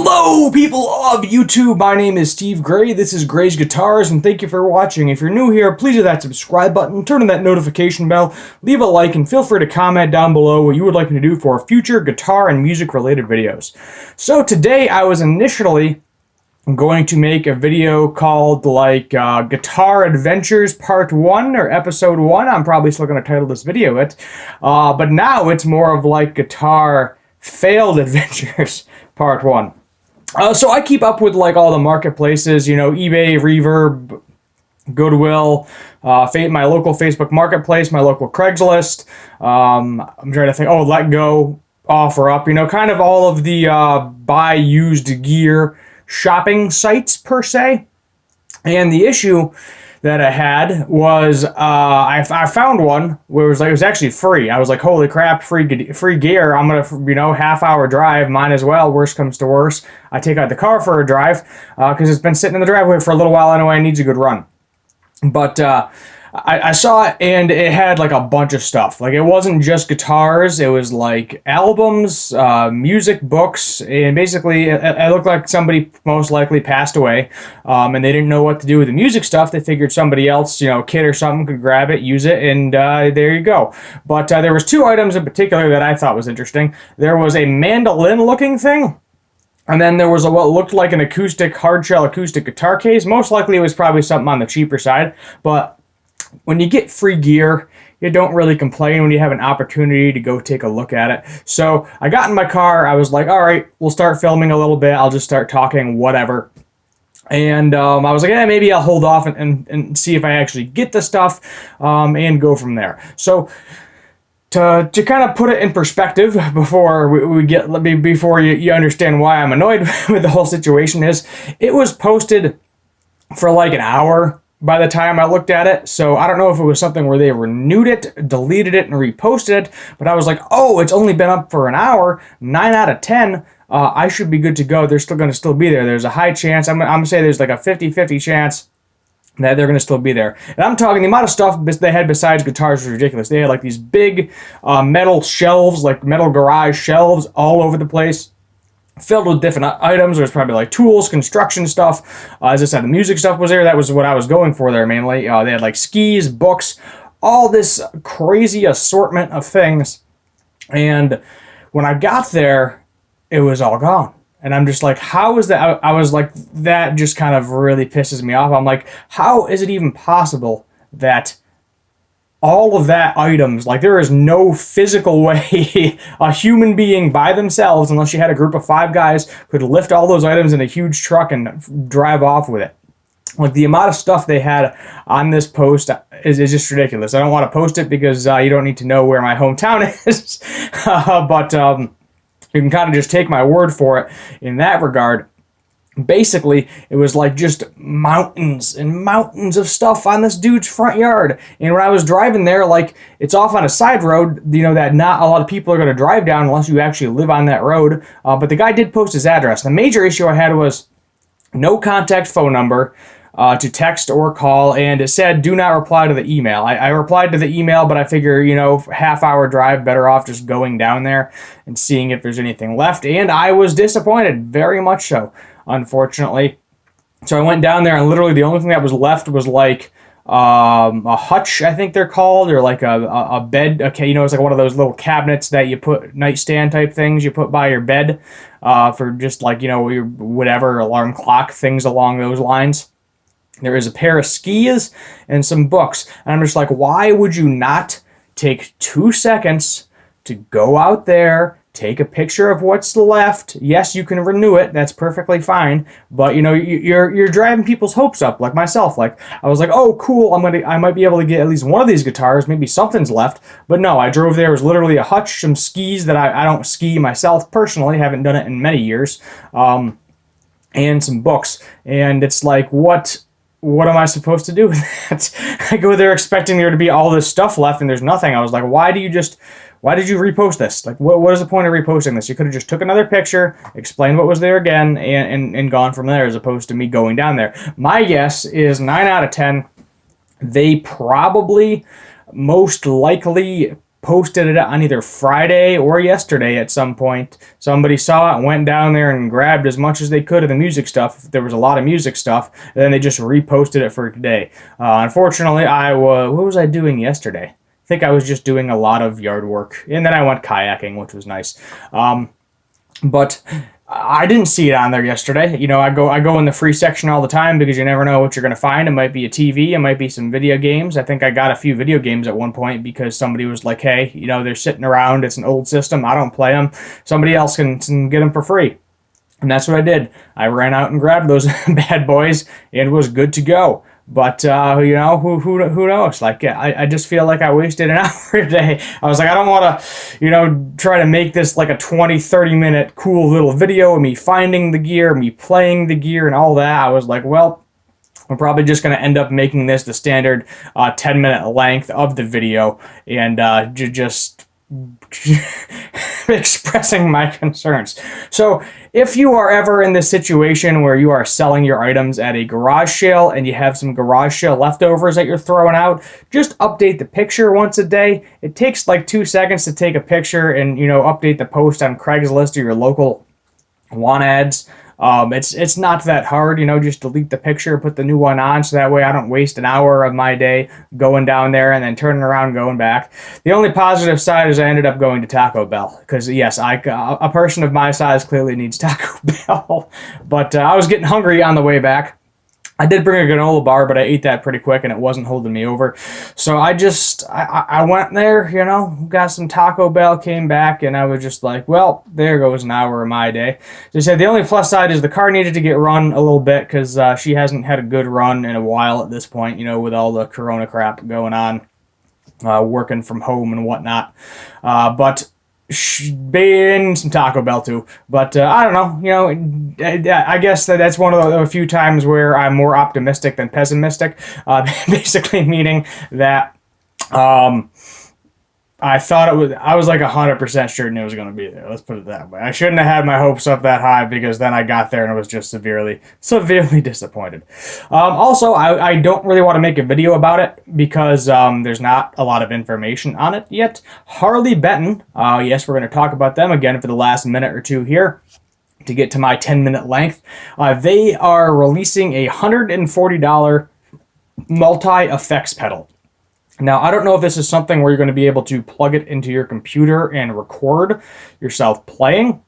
Hello, people of YouTube. My name is Steve Gray. This is Gray's Guitars, and thank you for watching. If you're new here, please hit that subscribe button, turn on that notification bell, leave a like, and feel free to comment down below what you would like me to do for future guitar and music-related videos. So today, I was initially going to make a video called Guitar Adventures Part 1 or Episode 1. I'm probably still going to title this video it. But now it's more of like Guitar Failed Adventures Part 1. So I keep up with like all the marketplaces, you know, eBay, Reverb, Goodwill, my local Facebook Marketplace, my local Craigslist. I'm trying to think, Let Go, OfferUp, you know, kind of all of the buy used gear shopping sites per se. And the issue that I had was I found one where it was actually free. I was like, holy crap, free gear. I'm gonna, half-hour drive, might as well. Worst comes to worst, I take out the car for a drive because it's been sitting in the driveway for a little while anyway. It needs a good run. But I saw it, and it had like a bunch of stuff. Like, it wasn't just guitars, it was like albums, music, books, and basically it looked like somebody most likely passed away, and they didn't know what to do with the music stuff. They figured somebody else, a kid or something, could grab it, use it, and there you go. But there was two items in particular that I thought was interesting. There was a mandolin-looking thing, and then there was what looked like an hardshell acoustic guitar case. Most likely it was probably something on the cheaper side, but when you get free gear, you don't really complain when you have an opportunity to go take a look at it. So I got in my car. I was like, all right, we'll start filming a little bit. I'll just start talking, whatever. And I was like, maybe I'll hold off and see if I actually get the stuff and go from there. So to kind of put it in perspective before before you understand why I'm annoyed with the whole situation is, it was posted for like an hour by the time I looked at it. So I don't know if it was something where they renewed it, deleted it, and reposted it, but I was like, it's only been up for an hour, 9 out of 10, I should be good to go. They're still going to be there. There's a high chance, I'm going to say there's like a 50-50 chance that they're going to still be there. And I'm talking, the amount of stuff they had besides guitars was ridiculous. They had like these big metal shelves, like metal garage shelves all over the place, filled with different items. There's probably like tools, construction stuff. As I said, the music stuff was there. That was what I was going for there mainly. They had like skis, books, all this crazy assortment of things. And when I got there, it was all gone. And I'm just like, how is that? I was like, that just kind of really pisses me off. I'm like, how is it even possible that all of that items, like, there is no physical way a human being by themselves, unless you had a group of 5 guys, could lift all those items in a huge truck and drive off with it. Like, the amount of stuff they had on this post is just ridiculous. I don't want to post it because you don't need to know where my hometown is, but you can kind of just take my word for it in that regard. Basically, it was like just mountains and mountains of stuff on this dude's front yard. And when I was driving there, like, it's off on a side road, that not a lot of people are going to drive down unless you actually live on that road. But the guy did post his address. The major issue I had was no contact phone number to text or call, and it said do not reply to the email. I replied to the email, but I figure, half-hour drive, better off just going down there and seeing if there's anything left. And I was disappointed, very much so, unfortunately. So I went down there, and literally the only thing that was left was like a hutch, I think they're called, or like a bed. Okay, it's like one of those little cabinets that you put, nightstand type things you put by your bed for just like, your whatever, alarm clock, things along those lines. There is a pair of skis and some books. And I'm just like, why would you not take 2 seconds to go out there, take a picture of what's left? Yes, you can renew it. That's perfectly fine. But, you're driving people's hopes up, like myself. Like, I was like, oh, cool, I might be able to get at least one of these guitars. Maybe something's left. But no, I drove there. It was literally a hutch, some skis that I don't ski myself personally. Haven't done it in many years. And some books. And it's like, what am I supposed to do with that? I go there expecting there to be all this stuff left, and there's nothing. I was like, why did you repost this? Like, what is the point of reposting this? You could have just took another picture, explained what was there again, and gone from there, as opposed to me going down there. My guess is 9 out of 10, they probably most likely posted it on either Friday or yesterday at some point. Somebody saw it and went down there and grabbed as much as they could of the music stuff. If there was a lot of music stuff, and then they just reposted it for today. Unfortunately, what was I doing yesterday? I think I was just doing a lot of yard work, and then I went kayaking, which was nice. But I didn't see it on there yesterday. You know, I go in the free section all the time because you never know what you're going to find. It might be a TV. It might be some video games. I think I got a few video games at one point because somebody was like, hey, you know, they're sitting around. It's an old system. I don't play them. Somebody else can get them for free. And that's what I did. I ran out and grabbed those bad boys and was good to go. But, you know, who knows? Like, I just feel like I wasted an hour today. I was like, I don't want to, you know, try to make this like a 20, 30-minute cool little video of me finding the gear, me playing the gear, and all that. I was like, well, I'm probably just going to end up making this the standard 10-minute length of the video and just expressing my concerns. So if you are ever in this situation where you are selling your items at a garage sale and you have some garage sale leftovers that you're throwing out, just update the picture once a day. It takes like 2 seconds to take a picture and, you know, update the post on Craigslist or your local want ads. It's not that hard, you know, just delete the picture, put the new one on, so that way I don't waste an hour of my day going down there and then turning around and going back. The only positive side is I ended up going to Taco Bell, because yes, a person of my size clearly needs Taco Bell, but I was getting hungry on the way back. I did bring a granola bar, but I ate that pretty quick and it wasn't holding me over. So I went there, you know, got some Taco Bell, came back, and I was just like, well, there goes an hour of my day. So I said the only plus side is the car needed to get run a little bit because she hasn't had a good run in a while at this point, you know, with all the corona crap going on, working from home and whatnot. But been some Taco Bell too, but I don't know, you know, I guess that's one of the few times where I'm more optimistic than pessimistic, basically meaning that I was like 100% certain it was going to be there. Let's put it that way. I shouldn't have had my hopes up that high because then I got there and I was just severely disappointed. Also, I don't really want to make a video about it because there's not a lot of information on it yet. Harley Benton, yes, we're going to talk about them again for the last minute or two here to get to my 10-minute length. They are releasing a $140 multi-effects pedal. Now, I don't know if this is something where you're going to be able to plug it into your computer and record yourself playing.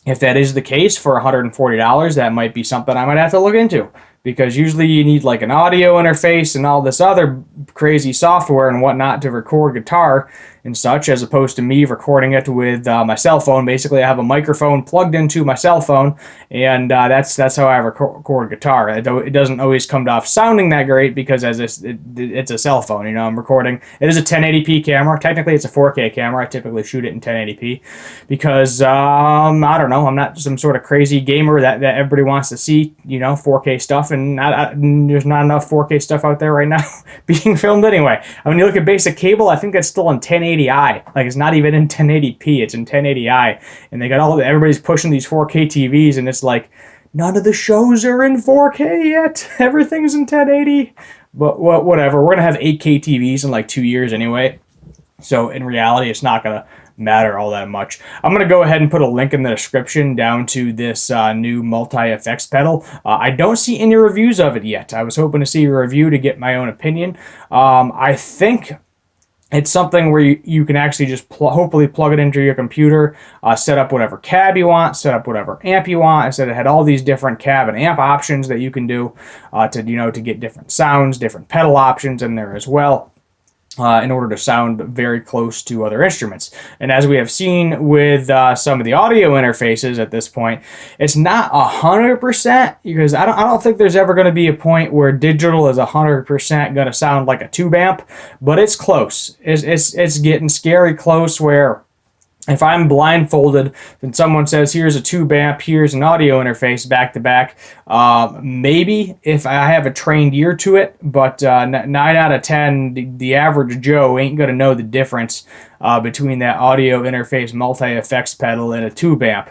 If that is the case for $140, that might be something I might have to look into. Because usually you need like an audio interface and all this other crazy software and whatnot to record guitar and such, as opposed to me recording it with my cell phone. Basically, I have a microphone plugged into my cell phone, and that's how I record guitar. It doesn't always come off sounding that great because it's a cell phone. You know, I'm recording. It is a 1080p camera. Technically, it's a 4K camera. I typically shoot it in 1080p because I don't know. I'm not some sort of crazy gamer that everybody wants to see. You know, 4K stuff. And there's not enough 4K stuff out there right now being filmed anyway. When you look at basic cable, I think that's still in 1080i. Like, it's not even in 1080p, it's in 1080i. And they got everybody's pushing these 4K TVs, and it's like, none of the shows are in 4K yet. Everything's in 1080. But whatever. We're going to have 8K TVs in like 2 years anyway. So in reality, it's not going to matter all that much. I'm going to go ahead and put a link in the description down to this new multi-effects pedal. I don't see any reviews of it yet. I was hoping to see a review to get my own opinion. I think it's something where you can actually just hopefully plug it into your computer, set up whatever cab you want, set up whatever amp you want. I said it had all these different cab and amp options that you can do to get different sounds, different pedal options in there as well. In order to sound very close to other instruments. And as we have seen with some of the audio interfaces at this point, it's not 100% because I don't think there's ever going to be a point where digital is 100% going to sound like a tube amp, but it's close. It's getting scary close where if I'm blindfolded and someone says, here's a tube amp, here's an audio interface back to back, maybe if I have a trained ear to it, but 9 out of 10, the average Joe ain't going to know the difference between that audio interface multi-effects pedal and a tube amp.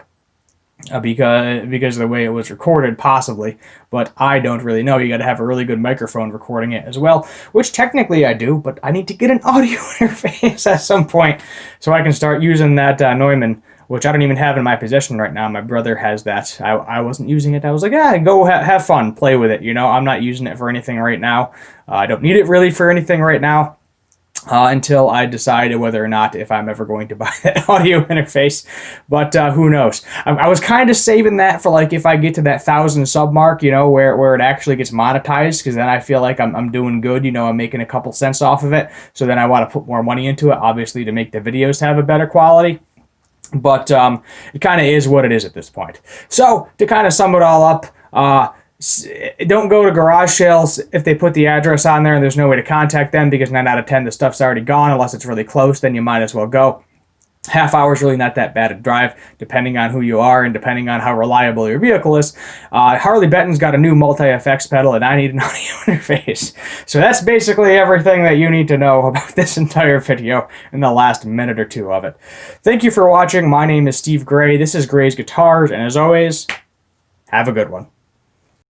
because of the way it was recorded, possibly, but I don't really know. You got to have a really good microphone recording it as well, which technically I do, but I need to get an audio interface at some point so I can start using that Neumann, which I don't even have in my possession right now. My brother has that. I wasn't using it. I was like, go have fun, play with it. You know, I'm not using it for anything right now. I don't need it really for anything right now. Until I decide whether or not if I'm ever going to buy that audio interface. But who knows? I was kind of saving that for like if I get to that 1,000 sub mark, you know, where it actually gets monetized, because then I feel like I'm doing good, you know, I'm making a couple cents off of it. So then I want to put more money into it, obviously, to make the videos have a better quality. But it kind of is what it is at this point. So to kind of sum it all up, don't go to garage sales if they put the address on there and there's no way to contact them, because 9 out of 10 the stuff's already gone. Unless it's really close, then you might as well go. Half hour is really not that bad to drive, depending on who you are and depending on how reliable your vehicle is. Harley Benton's got a new multi-effects pedal, and I need an audio interface. So that's basically everything that you need to know about this entire video in the last minute or two of it. Thank you for watching. My name is Steve Gray. This is Gray's Guitars, and as always, have a good one.